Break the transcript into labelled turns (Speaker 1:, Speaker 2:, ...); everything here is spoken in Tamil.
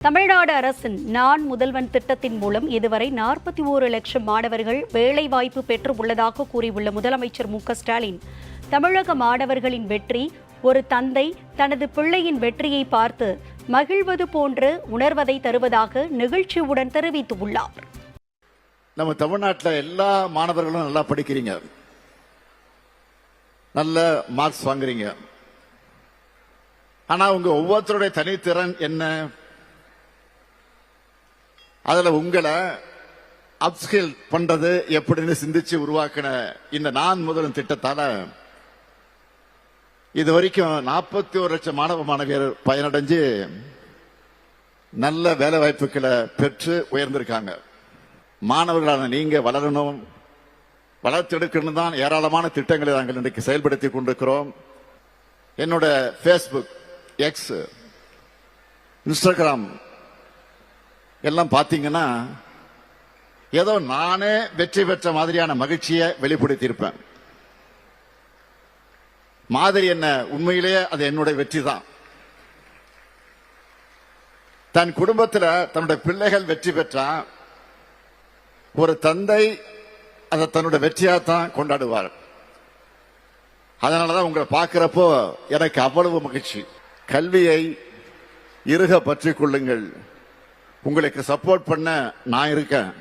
Speaker 1: தமிழ்நாடு அரசின் நான் முதல்வன் திட்டத்தின் மூலம் இதுவரை 41 லட்சம் மாணவர்கள் வேலைவாய்ப்பு பெற்று உள்ளதாக கூறியுள்ள முதலமைச்சர் மு.க.ஸ்டாலின், தமிழக மாணவர்களின் வெற்றி ஒரு தந்தை தனது பிள்ளையின் வெற்றியை பார்த்து மகிழ்வது போன்று உணர்வதை தருவதாக நெகிழ்ச்சியுடன் தெரிவித்துள்ளார்.
Speaker 2: நம்ம தமிழ்நாட்டில் எல்லா மாணவர்களும் நல்லா படிக்கிறீங்க, நல்ல மார்க்ஸ் வாங்குறீங்க. ஆனா உங்க ஒவ்வொருத்தருடைய தனித்திறன் என்ன? அதுல உங்களை அப்ஸ்கில் பண்றது எப்படின்னு சிந்திச்சு உருவாக்கின இந்த நான் முதல்வன் திட்டத்தால இது வரைக்கும் 41 லட்சம் மாணவ மாணவியர் பயனடைஞ்சு நல்ல வேலை வாய்ப்புகளை பெற்று உயர்ந்திருக்காங்க. மாணவர்களான நீங்க வளரணும், வளர்த்தெடுக்கணும் தான் ஏராளமான திட்டங்களை நாங்கள் இன்றைக்கு செயல்படுத்தி கொண்டிருக்கிறோம். என்னோட ஃபேஸ்புக், எக்ஸ், இன்ஸ்டாகிராம் எல்லாம் பாத்தீங்கன்னா ஏதோ நானே வெற்றி பெற்ற மாதிரியான மகிழ்ச்சியை வெளிப்படுத்தியிருப்பேன். மாதிரி என்ன, உண்மையிலேயே அது என்னுடைய வெற்றி தான். தன் குடும்பத்தில் தன்னுடைய பிள்ளைகள் வெற்றி பெற்றா ஒரு தந்தை அதை தன்னுடைய வெற்றியாத்தான் கொண்டாடுவார். அதனாலதான் உங்களை பார்க்கிறப்போ எனக்கு அவ்வளவு மகிழ்ச்சி. கல்வியை இறுக பற்றிக் கொள்ளுங்கள், உங்களுக்கு சப்போர்ட் பண்ண நான் இருக்கேன்.